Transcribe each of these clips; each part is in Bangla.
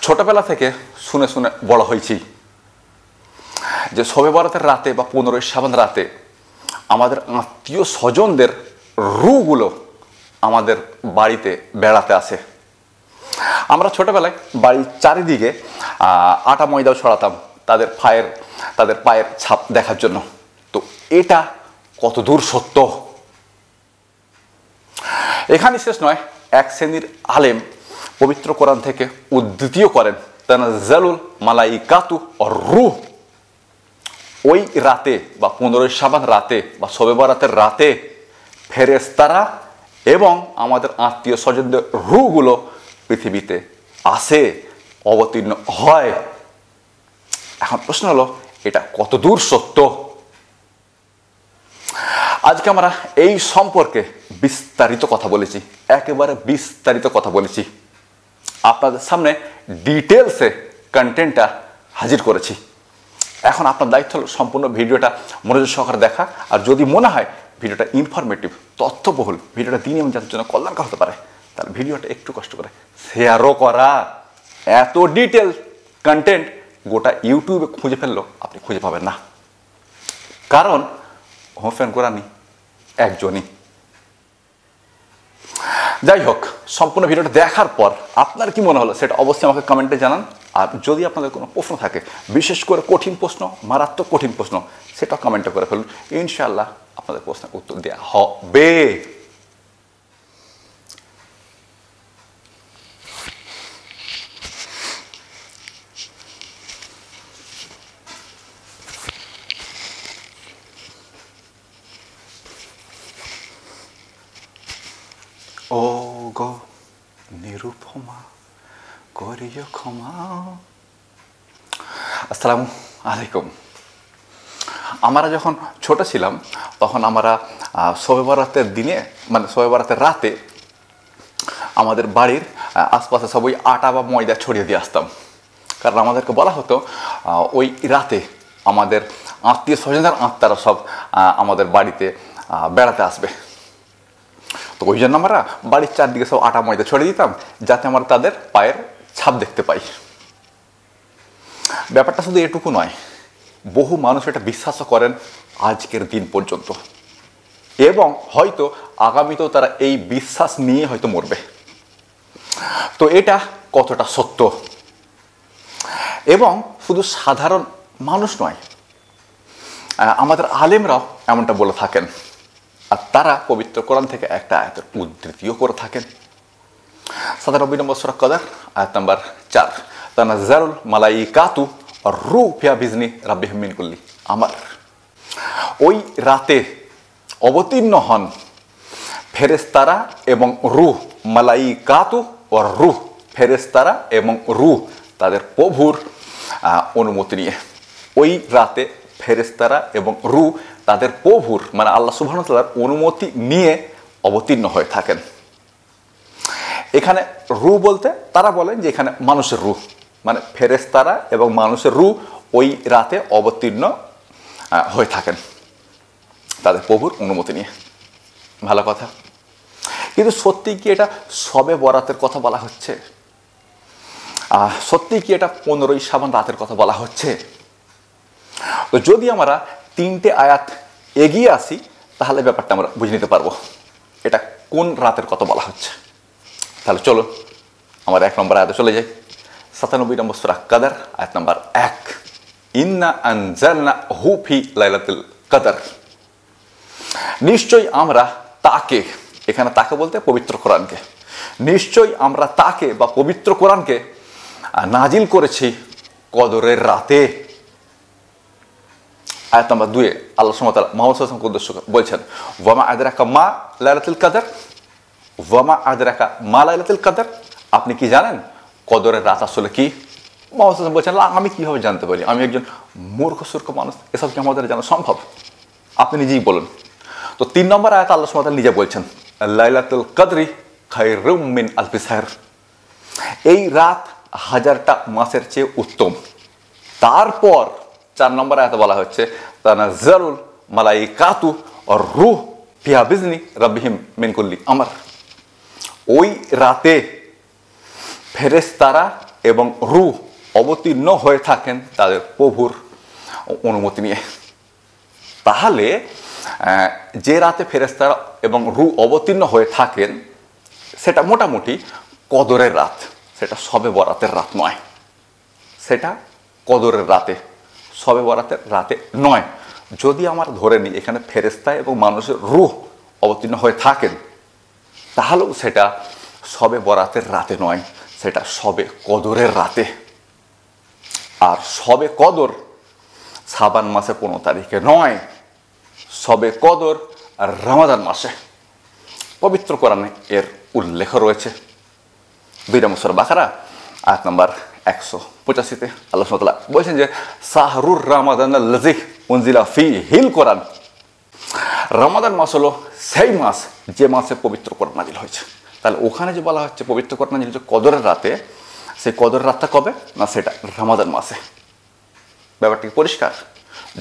ছোটবেলা থেকে শুনে শুনে বড় হয়েছি যে শবে বরাতের রাতে বা 15ই শাবান রাতে আমাদের আত্মীয় স্বজনদের রুহগুলো আমাদের বাড়িতে বেড়াতে আসে। আমরা ছোটবেলায় বাড়ির চারিদিকে আটা ময়দাও ছড়াতাম তাদের পায়ের ছাপ দেখার জন্য। তো এটা কত দূর সত্য? এখানে শেষ নয়, এক শ্রেণীর আলেম পবিত্র কোরআন থেকে উদ্ধৃতিও করেন, তানাজ্জালুল মালাইকাতু ওয়ার রূহ। ওই রাতে বা 15ই শাবান রাতে বা শবে বরাতের রাতে ফেরেশতারা এবং আমাদের আত্মীয় স্বজনদের রূহগুলো পৃথিবীতে আসে, অবতীর্ণ হয়। এখন প্রশ্ন হলো, এটা কত দূর সত্য? আজকে আমরা এই সম্পর্কে বিস্তারিত কথা বলেছি, একেবারে বিস্তারিত কথা বলেছি। আপনাদের সামনে ডিটেলসে কন্টেন্টটা হাজির করেছি। এখন আপনার দায়িত্ব হলো সম্পূর্ণ ভিডিওটা মনোযোগ সহকারে দেখা, আর যদি মনে হয় ভিডিওটা ইনফরমেটিভ, তথ্যবহুল, ভিডিওটা দিন এবং যাদের জন্য কল্যাণকর হতে পারে, তাহলে ভিডিওটা একটু কষ্ট করে শেয়ারও করা। এত ডিটেল কন্টেন্ট গোটা ইউটিউবে খুঁজে ফেললেও আপনি খুঁজে পাবেন না, কারণ হোসেন কোরআনী একজনই। যাই হোক, সম্পূর্ণ ভিডিওটা দেখার পর আপনার কি মনে হলো সেটা অবশ্যই আমাকে কমেন্টে জানান। আর যদি আপনাদের কোনো প্রশ্ন থাকে, বিশেষ করে কঠিন প্রশ্ন, মারাত্মক কঠিন প্রশ্ন, সেটা কমেন্টে করে ফেলুন। ইনশাআল্লাহ আপনাদের প্রশ্নের উত্তর দেওয়া হবে। ও গো নিরুপমা করিও ক্ষমা। আসসালামু আলাইকুম। আমরা যখন ছোট ছিলাম তখন আমরা শবে বরাতের দিনে, মানে শবে বরাতের রাতে আমাদের বাড়ির আশপাশে সবই আটা বা ময়দা ছড়িয়ে দিয়ে আসতাম, কারণ আমাদেরকে বলা হতো ওই রাতে আমাদের আত্মীয় স্বজনদের আত্মারা সব আমাদের বাড়িতে বেড়াতে আসবে। তো ওই জন্য আমরা বাড়ির চারদিকে সব আটা ময়দা ছড়িয়ে দিতাম, যাতে আমরা তাদের পায়ের ছাপ দেখতে পাই। ব্যাপারটা শুধু এটুকু নয়, বহু মানুষ এটা বিশ্বাসও করেন আজকের দিন পর্যন্ত, এবং হয়তো আগামীতেও তারা এই বিশ্বাস নিয়ে হয়তো মরবে। তো এটা কতটা সত্য? এবং শুধু সাধারণ মানুষ নয়, আমাদের আলেমরাও এমনটা বলে থাকেন, আর তারা পবিত্র কোরআন থেকে একটা আয়াতের উদ্ধৃতিও করে থাকেন। 97 নম্বর সূরা কদর আয়াত নাম্বার 4, তানাজ্জালুল মালাইকাতু ওয়ার রূহু ফিহা বিইজনি রাব্বিহিম মিন কুল্লি আমর। ওই রাতে অবতীর্ণ হন ফেরেশতারা এবং রূহ, মালাইকাতু ওয়ার রূহ, ফেরেশতারা এবং রূহ তাদের প্রভুর অনুমতি নিয়ে। ওই রাতে ফেরেশতারা এবং রূহ তাদের প্রভুর, মানে আল্লাহ সুবহানাহু ওয়া তাআলার অনুমতি নিয়ে অবতীর্ণ হয়ে থাকেন। এখানে রূহ বলতে তারা বলেন যে এখানে মানুষের রূহ, মানে ফেরেশতারা এবং মানুষের রূহ ওই রাতে অবতীর্ণ হয়ে থাকেন তাদের প্রভুর অনুমতি নিয়ে। ভালো কথা, কিন্তু সত্যি কি এটা শবে বরাতের কথা বলা হচ্ছে? সত্যি কি এটা 15ই শাবান রাতের কথা বলা হচ্ছে? তো যদি আমরা 3টে আয়াত এগিয়ে আসি, তাহলে ব্যাপারটা আমরা বুঝে নিতে পারবো এটা কোন রাতের কথা বলা হচ্ছে। তাহলে চলো আমরা 1 নম্বর আয়াতে চলে যাই। 97 নম্বর সূরা কদর আয়াত নাম্বার 1, ইন্না আনজালনাহু ফি লাইলাতুল কদর। নিশ্চয়ই আমরা তাকে, এখানে তাকে বলতে পবিত্র কোরআনকে, নিশ্চয়ই আমরা তাকে বা পবিত্র কোরআনকে নাজিল করেছি কদরের রাতে। আয়াত নাম্বার 2 আল্লাহ সুবহানাহু ওয়া তাআলা মুহাম্মদ সাল্লাল্লাহু আলাইহি ওয়াসাল্লামকে উদ্দেশ্য করে বলছেন, ওয়ামা আদরাকা মা লাইলাতুল কদর, ওয়ামা আদরাকা মা লাইলাতুল কদর। আপনি কি জানেন কদরের রাত আসলে কি? মুহাম্মদ সাল্লাল্লাহু আলাইহি ওয়াসাল্লাম বলছেন, আমি কিভাবে জানতে পারি? আমি একজন মূর্খ সূর্খ মানুষ, এসব কি আমাদের জানা সম্ভব? আপনি নিজেই বলুন। তো 3 নম্বর আয়াত আল্লাহ সুবহানাহু ওয়া তাআলা নিজে বলছেন, লাইলাতুল কদরি খায়রুম মিন আলফি শাহর। এই রাত 1000টা মাসের চেয়ে উত্তম। তারপর 4 নম্বর আয়াতে বলা হচ্ছে, তানাজ্জালুল মালাইকাতু ওয়ার রূহ ফিহা বিইজনি রাব্বিহিম মিন কুল্লি আমর। ওই রাতে ফেরেশতারা এবং রূহ অবতীর্ণ হয়ে থাকেন তাদের প্রভুর অনুমতি নিয়ে। তাহলে যে রাতে ফেরেশতারা এবং রূহ অবতীর্ণ হয়ে থাকেন সেটা মোটামুটি কদরের রাত, সেটা শবে বরাতের রাত নয়, সেটা কদরের রাতে, শবে বরাতের রাতে নয়। যদি আমরা ধরে নিই এখানে ফেরেশতা এবং মানুষের রূহ অবতীর্ণ হয়ে থাকেন, তাহলেও সেটা শবে বরাতের রাতে নয়, সেটা শবে কদরের রাতে। আর শবে কদর শাবান মাসের 15 তারিখে নয়, শবে কদর রমাদান মাসে। পবিত্র কোরআনে এর উল্লেখ রয়েছে। 2 নম্বর সূরা বাকারা আয়াত নম্বর 185-তে আল্লাহ সুবহানাহু ওয়া তাআলা বলেছেন যে শাহরুর রমাদানাল্লাযী উনজিলা ফীহিল কোরআন। রমাদান মাস হলো সেই মাস যে মাসে পবিত্র কোরআন নাজিল হয়েছে। তাহলে ওখানে যে বলা হচ্ছে পবিত্র কোরআন নাজিল হচ্ছে কদরের রাতে, সেই কদরের রাতটা কবে না, সেটা রমাদান মাসে। ব্যাপারটি পরিষ্কার।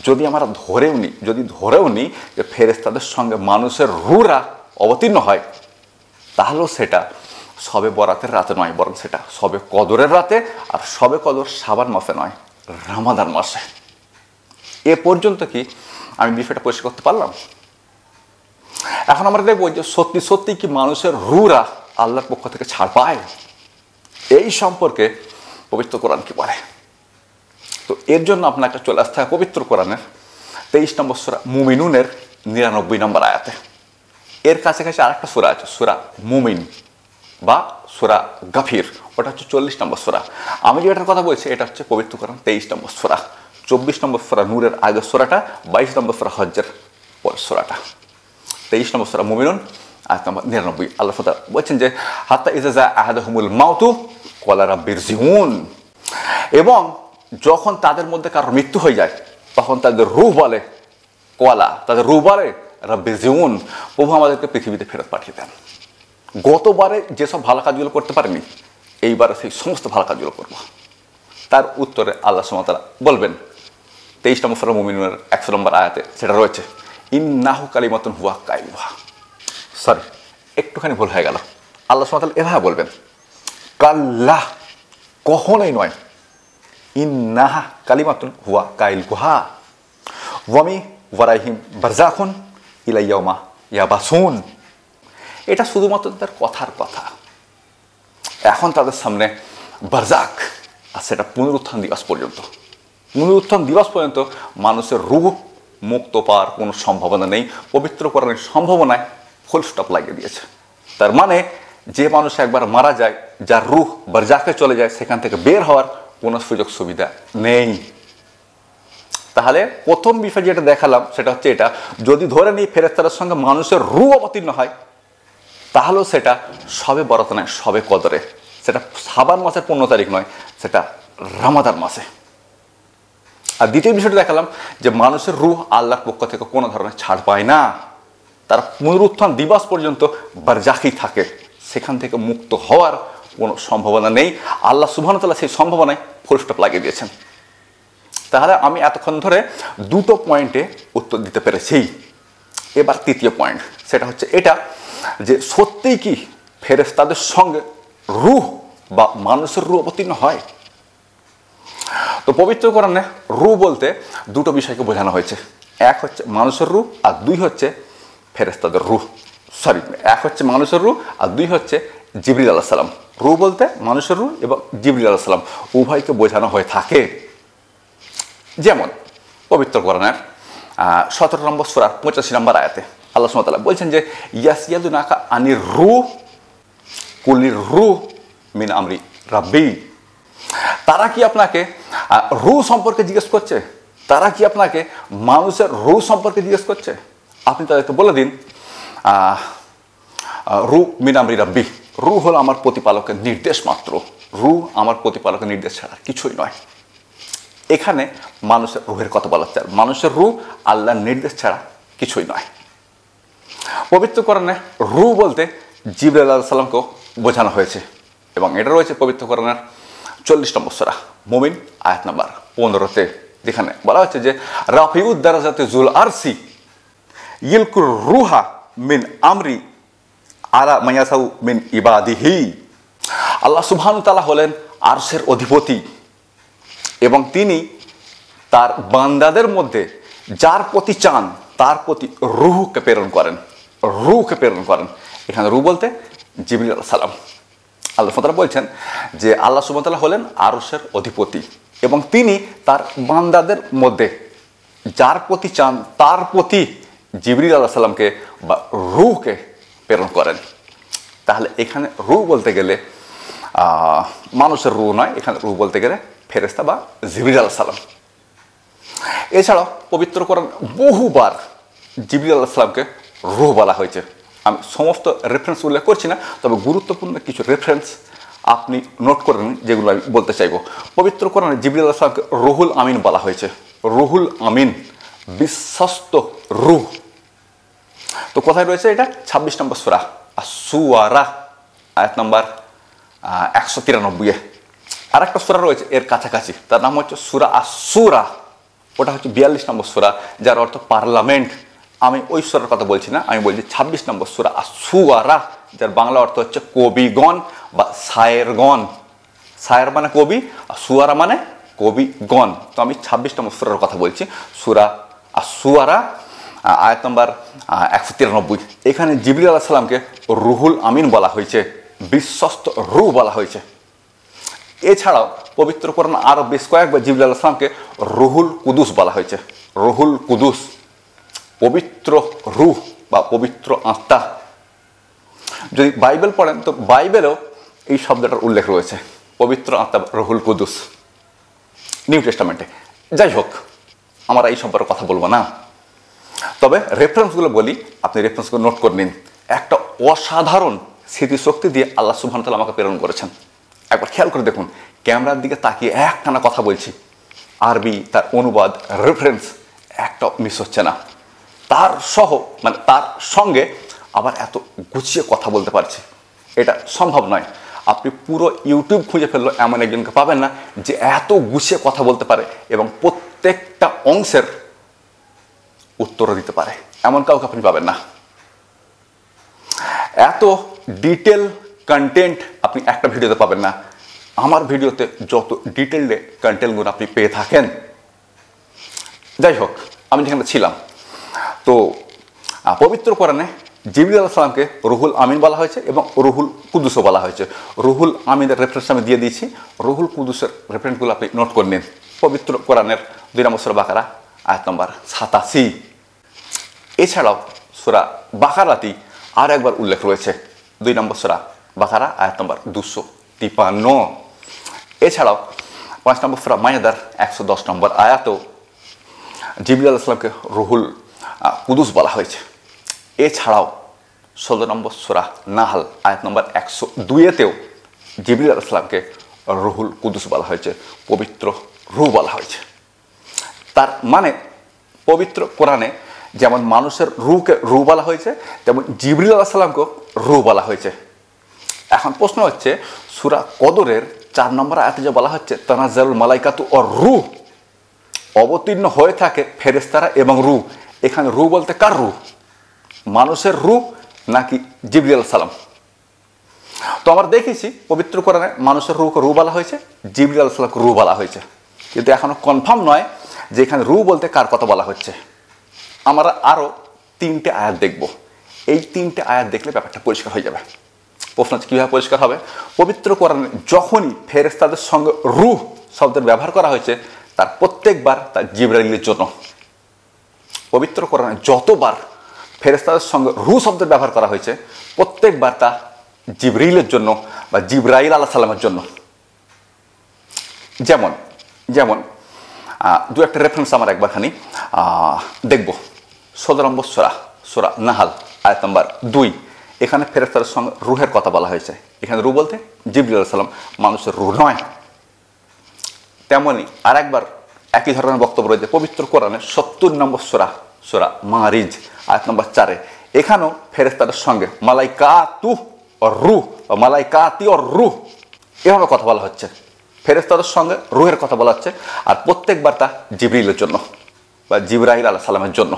যদি আমরা ধরেও নিই যে ফেরেশতাদের সঙ্গে মানুষের রূহরা অবতীর্ণ হয়, তাহলেও সেটা শবে বরাতের রাতে নয়, বরং সেটা শবে কদরের রাতে। আর শবে কদর শাবান মাসে নয়, রমাদান মাসে। এ পর্যন্ত কি আমি বিষয়টা পরিষ্কার করতে পারলাম? এখন আমরা দেখব যে সত্যি সত্যি কি মানুষের রূহরা আল্লাহর পক্ষ থেকে ছাড় পায়, এই সম্পর্কে পবিত্র কোরআন কি বলে। তো এর জন্য আপনাকে চলে আসতে হয় পবিত্র কোরআনের 23 নম্বর সূরা মুমিনুনের 99 নম্বর আয়াতে। এর কাছাকাছি আরেকটা সূরা আছে, সূরা মুমিন বা সূরা গাফির, ওটা হচ্ছে 40 নম্বর সূরা। আমি যেটার কথা বলছি এটা হচ্ছে পবিত্র কোরআন 23 নম্বর সূরা। 24 নম্বর সূরা নূরের আগের সূরাটা, 22 নম্বর সূরা হজ্জের পরের সূরাটা। 23 নম্বর সূরা মুমিনুন আয়াত নম্বর 99। আল্লাহ তাআলা বলছেন যে হাত্তা ইযা জা আহাদাহুমুল মাউতু ক্বালা রাব্বিরজিউন। এবং যখন তাদের মধ্যে কারোর মৃত্যু হয়ে যায় তখন তাদের রূহ বলে, তাদের রূহ বলে রাব্বিরজিউন, প্রভু আমাদেরকে পৃথিবীতে ফেরত পাঠিয়ে দেন। গতবারে যেসব ভালো কাজগুলো করতে পারেনি, এইবারে সেই সমস্ত ভালো কাজগুলো করব। তার উত্তরে আল্লাহ সুবহানাহু ওয়া তাআলা বলবেন 23 নম্বর সূরা মুমিনুনের 100 নম্বর আয়াতে সেটা রয়েছে, ইন্নাহু কালিমাতুন হুয়া কাইলুহা। সরি, একটুখানি ভুল হয়ে গেল। আল্লাহ সুবহানাহু ওয়া তাআলা এভাবে বলবেন, কাল্লাহ, কখনোই নয়, ইন্নাহা কালিমাতুন হুয়া কাইলুহা ওয়ামি ওয়ারাইহিম বারযাখুন ইলা ইয়াউমা ইয়াবাসুন। এটা শুধুমাত্র তার কথার কথা। এখন তাদের সামনে বারজাক, আর সেটা পুনরুত্থান দিবস পর্যন্ত। পুনরুত্থান দিবস পর্যন্ত মানুষের রূহ মুক্ত পাওয়ার কোনো সম্ভাবনা নেই। পবিত্র কোরআনের সম্ভাবনায় ফুল স্টপ লাগিয়ে দিয়েছে। তার মানে যে মানুষ একবার মারা যায়, যার রূহ বারজাকে চলে যায়, সেখান থেকে বের হওয়ার কোনো সুযোগ সুবিধা নেই। তাহলে প্রথম বিষয় যেটা দেখালাম সেটা হচ্ছে এটা, যদি ধরে নিই ফেরেশতাদের সঙ্গে মানুষের রূহ অবতীর্ণ হয়, তাহলেও সেটা শবে বরাত নয়, শবে কদরে। সেটা শাবান মাসের 15 তারিখ নয়, সেটা রমাদান মাসে। আর দ্বিতীয় বিষয়টা দেখালাম যে মানুষের রূহ আল্লাহর পক্ষ থেকে কোনো ধরনের ছাড় পায় না, তার পুনরুত্থান দিবস পর্যন্ত বারজাখই থাকে, সেখান থেকে মুক্ত হওয়ার কোনো সম্ভাবনা নেই। আল্লাহ সুবহানাহু ওয়া তাআলা সেই সম্ভাবনায় ফুল স্টপ লাগিয়ে দিয়েছেন। তাহলে আমি এতক্ষণ ধরে দুটো পয়েন্টে উত্তর দিতে পেরেছি। এবার তৃতীয় পয়েন্ট, সেটা হচ্ছে এটা যে সত্যিই কি ফেরেশতাদের সঙ্গে রূহ বা মানুষের রূহ অবতীর্ণ হয়। তো পবিত্র কোরআনে রূহ বলতে দুটো বিষয়কে বোঝানো হয়েছে, এক হচ্ছে মানুষের রূহ আর দুই হচ্ছে ফেরেশতাদের রূহ। এক হচ্ছে মানুষের রূহ আর দুই হচ্ছে জিবরিল আলাইহিস সালাম। রূহ বলতে মানুষের রূহ এবং জিবরিল আলাইহিস সালাম উভয়কে বোঝানো হয়ে থাকে। যেমন পবিত্র কোরআনের 17 নম্বর সূরার 85 নম্বর আয়াতে আল্লাহ সুবহানাহু ওয়া তাআলা বলছেন যে ইয়াসিয়ালুনাকা আনির রূহ কুলির রূহ মিন আমরি রাব্বি। তারা কি আপনাকে রূহ সম্পর্কে জিজ্ঞেস করছে? তারা কি আপনাকে মানুষের রূহ সম্পর্কে জিজ্ঞেস করছে? আপনি তাদেরকে বলে দিন রূহ মিন আমরি রাব্বি, রূহ হলো আমার প্রতিপালকের নির্দেশ মাত্র। রূহ আমার প্রতিপালকের নির্দেশ ছাড়া কিছুই নয়। এখানে মানুষের রূহের কথা বলা হচ্ছে, মানুষের রূহ আল্লাহর নির্দেশ ছাড়া কিছুই নয়। পবিত্র কোরআনে রূহ বলতে জিবরাইল আলাইহিস সালামকেও বোঝানো হয়েছে এবং এটা রয়েছে পবিত্র কোরআনের 40 নম্বর সূরা মুমিন আয়াত নাম্বার 15-তে, যেখানে বলা হচ্ছে যে রাফিউদ দারাজাতে জুল আরসি ইলকুর রুহা মিন আমরি আলা মায়াসাউ মিন ইবাদিহি। আল্লাহ সুবহানাহু ওয়া তাআলা হলেন আরশের অধিপতি এবং তিনি তার বান্দাদের মধ্যে যার প্রতি চান তার প্রতি রূহকে প্রেরণ করেন। এখানে রূহ বলতে জিবরিল আলাইহিস সালাম। আল্লাহ সুবহানাহু ওয়া তাআলা বলছেন যে আল্লাহ সুবহানাহু ওয়া তাআলা হলেন আরশের অধিপতি এবং তিনি তার বান্দাদের মধ্যে যার প্রতি চান তার প্রতি জিবরিল আলাইহিস সালামকে বা রূহকে প্রেরণ করেন। তাহলে এখানে রূহ বলতে গেলে মানুষের রূহ নয়, এখানে রূহ বলতে গেলে ফেরেশতা বা জিবরিল আলাইহিস সালাম। এছাড়াও পবিত্র কোরআন বহুবার জিবরিল আলাইহিস সালামকে রূহ বলা হয়েছে। আমি সমস্ত রেফারেন্স উল্লেখ করছি না, তবে গুরুত্বপূর্ণ কিছু রেফারেন্স আপনি নোট করে নিন যেগুলো আমি বলতে চাইব। পবিত্র কোরআনে জিবরিল আলাইহিস সালামকে রুহুল আমিন বলা হয়েছে। রুহুল আমিন, বিশ্বস্ত রূহ। তো কোথায় রয়েছে এটা? 26 নম্বর সূরা আস-সূরা আয়াত নম্বর 193-এ। আর একটা সূরা রয়েছে এর কাছাকাছি, তার নাম হচ্ছে সূরা আস-সূরা। ওটা হচ্ছে 42 নম্বর সূরা, যার অর্থ পার্লামেন্ট। আমি ওই সূরার কথা বলছি না, আমি বলছি 26 নম্বর সূরা আস-সূরা, যার বাংলা অর্থ হচ্ছে কবিগণ বা শায়েরগণ। শায়ের মানে কবি, আর সূরা মানে কবিগণ। তো আমি 26 নম্বর সূরার কথা বলছি, সূরা আস-সূরা আয়াত নম্বর 193। এখানে জিবরিল আলাইহিস সালামকে রুহুল আমিন বলা হয়েছে, বিশ্বস্ত রূহ বলা হয়েছে। এছাড়াও পবিত্র কোরআন আরও বেশ কয়েকবার জিবরিল আলাইহিস সালামকে রুহুল কুদুস বলা হয়েছে। রুহুল কুদুস, পবিত্র রূহ বা পবিত্র আত্মা। যদি বাইবেল পড়েন তো বাইবেলেও এই শব্দটার উল্লেখ রয়েছে, পবিত্র আত্মা, রুহুল কুদুস, নিউ টেস্টামেন্টে। যাই হোক, আমরা এই সম্পর্কে কথা বলবো না, তবে রেফারেন্সগুলো বলি, আপনি রেফারেন্সগুলো নোট করে নিন। একটা অসাধারণ স্মৃতিশক্তি দিয়ে আল্লাহ সুবহানাহু ওয়া তাআলা আমাকে প্রেরণ করেছেন। একবার খেয়াল করে দেখুন, ক্যামেরার দিকে তাকিয়ে একটানা কথা বলছি, আরবি, তার অনুবাদ, রেফারেন্স একটা মিস হচ্ছে না। তার সঙ্গে আবার এত গুছিয়ে কথা বলতে পারছি, এটা সম্ভব নয়। আপনি পুরো ইউটিউব খুঁজে ফেললেও এমন একজনকে পাবেন না যে এত গুছিয়ে কথা বলতে পারে এবং প্রত্যেকটা অংশের উত্তর দিতে পারে, এমন কাউকে আপনি পাবেন না। এত ডিটেল কন্টেন্ট আপনি একটা ভিডিওতে পাবেন না। আমার ভিডিওতে যত ডিটেলডে কন্টেন্টগুলো আপনি পেয়ে থাকেন। যাই হোক, আমি যেখানে ছিলাম, তো পবিত্র কোরআনে জিবরিল আলাইহিস সালামকে রুহুল আমিন বলা হয়েছে এবং রুহুল কুদুসও বলা হয়েছে। রুহুল আমিনের রেফারেন্স আমি দিয়ে দিয়েছি, রুহুল কুদুসের রেফারেন্সগুলো আপনি নোট করে নিন। পবিত্র কোরআনের 2 নম্বর সূরা বাকারা আয়াত নম্বর 87। এছাড়াও সূরা বাকারাতেই আর একবার উল্লেখ রয়েছে, 2 নম্বর সূরা বাকারা আয়াত নম্বর 253। এছাড়াও 5 নম্বর সূরা মাইদার 110 নম্বর আয়াতেও জিবরিল আলাইহিস সালামকে রুহুল কুদুস বলা হয়েছে। এছাড়াও 16 নম্বর সূরা নাহল আয়াত নম্বর 102-তেও জিবরিল আলাইহিস সালামকে রুহুল কুদুস বলা হয়েছে, পবিত্র রূহ বলা হয়েছে। তার মানে পবিত্র কোরআনে যেমন মানুষের রূহকে রূহ বলা হয়েছে, তেমন জিবরিল আলাইহিস সালামকেও রূহ বলা হয়েছে। এখন প্রশ্ন হচ্ছে, সূরা কদরের 4 নম্বর আয়াতে যে বলা হচ্ছে তানাজ্জালুল মালাইকাতু ওয়ার রূহ, অবতীর্ণ হয়ে থাকে ফেরেশতারা এবং রূহ, এখানে রূহ বলতে কার রূহ? মানুষের রূহ নাকি জিবরিল আলাইহিস সালাম? তো আমরা দেখেছি পবিত্র কোরআনে মানুষের রূহকে রূহ বলা হয়েছে, জিবরিল আলাইহিস সালামকে রূহ বলা হয়েছে, কিন্তু এখনো কনফার্ম নয় যে এখানে রূহ বলতে কার কথা বলা হচ্ছে। আমরা আরও 3টে আয়াত দেখব, এই 3টে আয়াত দেখলে ব্যাপারটা পরিষ্কার হয়ে যাবে। প্রশ্ন হচ্ছে কীভাবে পরিষ্কার হবে? পবিত্র কোরআনে যখনই ফেরেশতাদের সঙ্গে রূহ শব্দের ব্যবহার করা হয়েছে, তার প্রত্যেকবার তার জিবরাইলের জন্য। পবিত্র কোরআনে যতবার ফেরেশতাদের সঙ্গে রূহ শব্দের ব্যবহার করা হয়েছে, প্রত্যেকবার তা জিবরিলের জন্য বা জিবরাইল আলাইহিস সালামের জন্য। যেমন যেমন 2-একটা রেফারেন্স আমরা একবারখানি দেখব। 16 নম্বর সূরা নাহল আয়াত নম্বর 2, এখানে ফেরেশতাদের সঙ্গে রূহের কথা বলা হয়েছে। এখানে রূহ বলতে জিবরিল আলাইহিস সালাম, মানুষের রূহ নয়। তেমনই আরেকবার একই ধরনের বক্তব্য রয়েছে পবিত্র কোরআনে 70 নম্বর সূরা মারিজ আয়াত নম্বর 4-এ। এখানেও ফেরেশতাদের সঙ্গে মালাইকাতু আর রূহ বা মালাইকাতি আর রূহ এভাবে কথা বলা হচ্ছে। ফেরেশতাদের সঙ্গে রূহের কথা বলা হচ্ছে, আর প্রত্যেকবার তা জিবরিলের জন্য বা জিবরাইল আলাইহিস সালামের জন্য।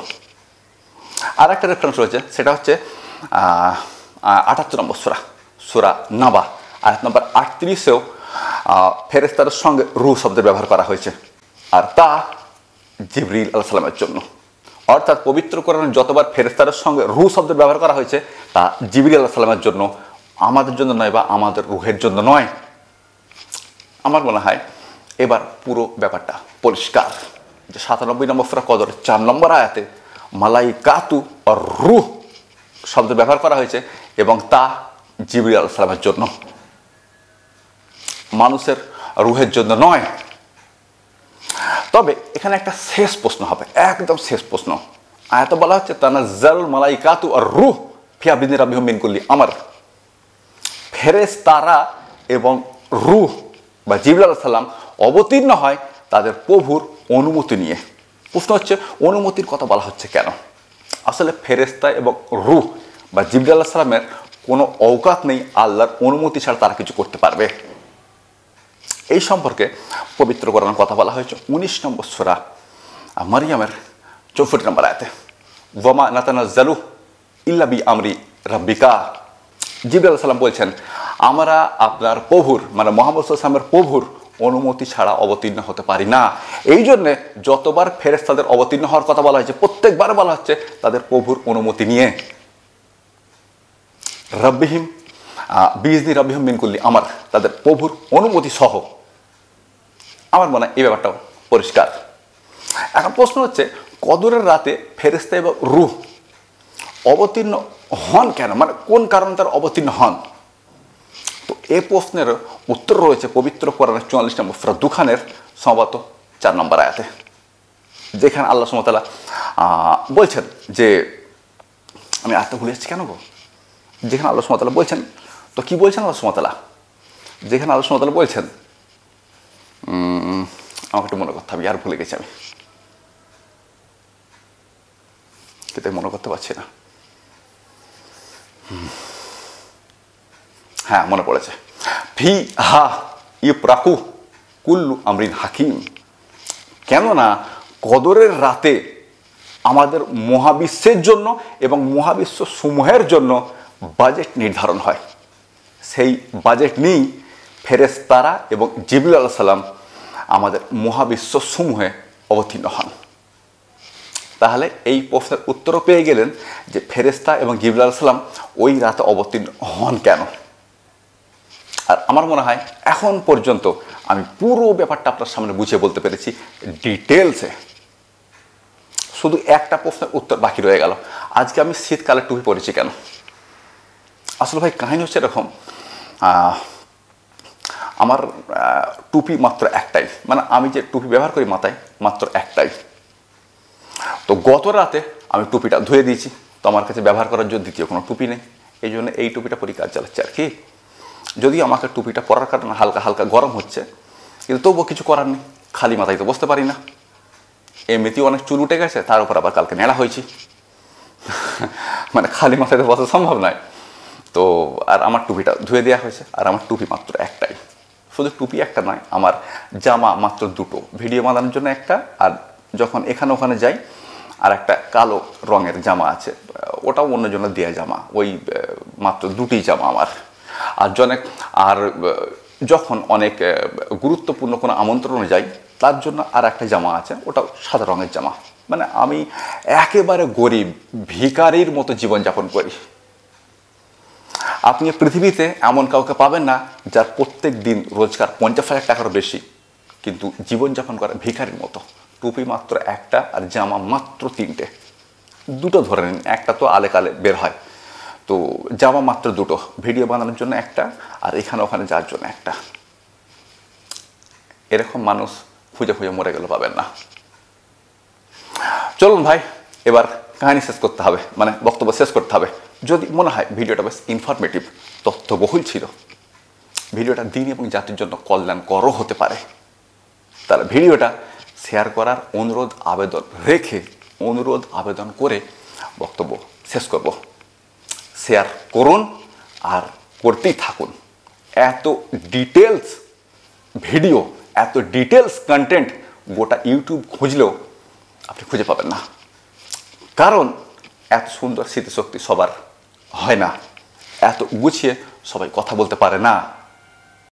আর একটা রেফারেন্স রয়েছে, সেটা হচ্ছে 78 নম্বর সূরা নাবা আয়াত নম্বর 38-এও ফেরেশতাদের সঙ্গে রূহ শব্দের ব্যবহার করা হয়েছে, আর তা জিবরিল আলাইহিস সালামের জন্য। অর্থাৎ পবিত্র কোরআনে যতবার ফেরেশতাদের সঙ্গে রূহ শব্দের ব্যবহার করা হয়েছে তা জিবরিল আলাইহিস সালামের জন্য, আমাদের জন্য নয় বা আমাদের রূহের জন্য নয়। আমার মনে হয় এবার পুরো ব্যাপারটা পরিষ্কার যে 97 নম্বর সূরা কদর 4 নম্বর আয়াতে মালাইকাতু আর রূহ শব্দ ব্যবহার করা হয়েছে এবং তা জিবরিল আলাইহিস সালামের জন্য, মানুষের রূহের জন্য নয়। তবে এখানে একটা শেষ প্রশ্ন হবে, একদম শেষ প্রশ্ন। আয়াতে বলা হচ্ছে তানাজ্জালুল মালাইকাতু আর রূহ ফি ইযনি রাব্বিহিম মিন কুল্লি আমর। ফেরেশতারা এবং রূহ বা জিবরিল আলাইহিস সালাম অবতীর্ণ হয় তাদের প্রভুর অনুমতি নিয়ে। প্রশ্ন হচ্ছে অনুমতির কথা বলা হচ্ছে কেন? আসলে ফেরেশতা এবং রূহ বা জিবরিল আলাইহিস সালামের কোনো অওকাত নেই আল্লাহর অনুমতি ছাড়া তারা কিছু করতে পারবে। এই সম্পর্কে পবিত্র কোরআনে কথা বলা হয়েছে 19 নম্বর সূরা মারিয়ামের 64 নম্বর আয়াতে, ওয়ামা নাতানাজ্জালু ইল্লা বি আমরি রাব্বিকা। জিবরিল আলাইহিস সালাম বলছেন আমরা আপনার প্রভুর মানে মুহাম্মদ সাল্লাল্লাহু আলাইহি ওয়াসাল্লামের প্রভুর অনুমতি ছাড়া অবতীর্ণ হতে পারি না। এই জন্যে যতবার ফেরেশতাদের অবতীর্ণ হওয়ার কথা বলা হয়েছে প্রত্যেকবার বলা হচ্ছে তাদের প্রভুর অনুমতি নিয়ে। রাব্বিহিম বিইজনি রাব্বিহিম মিন কুল্লি আমর, তাদের প্রভুর অনুমতি সহ। আমার মনে হয় এই ব্যাপারটাও পরিষ্কার। এখন প্রশ্ন হচ্ছে কদরের রাতে ফেরেশতা এবং রূহ অবতীর্ণ হন কেন, মানে কোন কারণে তারা অবতীর্ণ হন? তো এই প্রশ্নের উত্তর রয়েছে পবিত্র কোরআনের 44 নম্বর সূরা দুখানের সম্ভবত 4 নম্বর আয়াতে, যেখানে আল্লাহ সুবহানাহু ওয়া তাআলা বলছেন যে, আমি আয়াতটা ভুলে যাচ্ছি কেন গো, যেখানে আল্লাহ সুবহানাহু ওয়া তাআলা বলছেন, তো কি বলছেন আল্লাহ সুবহানাহু ওয়া তাআলা? যেখানে আল্লাহ সুবহানাহু ওয়া তাআলা বলছেন, আমাকে একটু মনে করতে হবে, আর ভুলে গেছি আমি, কিন্তু মনে করতে পারছি না। হ্যাঁ, মনে পড়েছে, ফি হা ইফরাকু কুল্লু আমরিন হাকিম। কেননা কদরের রাতে আমাদের মহাবিশ্বের জন্য এবং মহাবিশ্ব সমূহের জন্য বাজেট নির্ধারণ হয়। সেই বাজেট নিয়েই ফেরেশতারা এবং জিবরিল আলাইহিস সালাম আমাদের মহাবিশ্ব সমূহে অবতীর্ণ হন। তাহলে এই প্রশ্নের উত্তরও পেয়ে গেলেন যে ফেরেশতা এবং জিবরিল আলাইহিস সালাম ওই রাতে অবতীর্ণ হন কেন। আর আমার মনে হয় এখন পর্যন্ত আমি পুরো ব্যাপারটা আপনার সামনে বুঝিয়ে বলতে পেরেছি ডিটেলসে। শুধু একটা প্রশ্নের উত্তর বাকি রয়ে গেল, আজকে আমি শীতকালে টুপি পরেছি কেন? আসলে ভাই কাহিনী হচ্ছে এরকম, আমার টুপি মাত্র একটাই, মানে আমি যে টুপি ব্যবহার করি মাথায় মাত্র একটাই। তো গত রাতে আমি টুপিটা ধুয়ে দিয়েছি, তো আমার কাছে ব্যবহার করার জন্য দ্বিতীয় কোনো টুপি নেই, এই জন্য এই টুপিটা পরে কাজ চালাচ্ছে আর কি। যদিও আমাকে টুপিটা পরার কারণে হালকা হালকা গরম হচ্ছে, কিন্তু তবুও কিছু করার নেই, খালি মাথায় তো বসতে পারি না। এমনিতেও অনেক চুল উঠে গেছে, তার উপর আবার কালকে নেড়া হয়েছি, মানে খালি মাথায় তো বসা সম্ভব নয়। তো আর আমার টুপিটা ধুয়ে দেওয়া হয়েছে, আর আমার টুপি মাত্র একটাই। শুধু টুপি একটা নয়, আমার জামা মাত্র দুটো, ভিডিও বাঁধানোর জন্য একটা, আর যখন এখানে ওখানে যাই আর একটা কালো রঙের জামা আছে, ওটাও অন্যজনের দেয়া জামা, ওই মাত্র দুটি জামা আমার। আর যখন অনেক গুরুত্বপূর্ণ কোনো আমন্ত্রণে যাই তার জন্য আর একটা জামা আছে, ওটাও সাদা রঙের জামা। মানে আমি একেবারে গরিব ভিখারির মতো জীবনযাপন করি। আপনি পৃথিবীতে এমন কাউকে পাবেন না যার প্রত্যেক দিন রোজগার 50,000 টাকারও বেশি, কিন্তু জীবনযাপন করে ভিখারির মতো। টুপি মাত্র একটা আর জামা মাত্র 3টে, দুটো ধরে নিন, একটা তো আলে কালে বের হয়। তো জামা মাত্র দুটো, ভিডিও বানানোর জন্য একটা, আর এখানে ওখানে যাওয়ার জন্য একটা। এরকম মানুষ খুঁজে খুঁজে মরে গেলে পাবেন না। চলুন ভাই, এবার কাহিনী শেষ করতে হবে, মানে বক্তব্য শেষ করতে হবে। যদি মনে হয় ভিডিওটা বেশ ইনফরমেটিভ, তথ্যবহুল ছিল, ভিডিওটা দিন এবং জাতির জন্য কল্যাণকরও হতে পারে, তাহলে ভিডিওটা শেয়ার করার অনুরোধ আবেদন করে বক্তব্য শেষ করব। শেয়ার করুন আর করতেই থাকুন। এত ডিটেলস ভিডিও, এত ডিটেলস কন্টেন্ট গোটা ইউটিউব খুঁজলেও আপনি খুঁজে পাবেন না, কারণ এত সুন্দর স্মৃতিশক্তি সবার হয় না, এত গুছিয়ে সবাই কথা বলতে পারে না।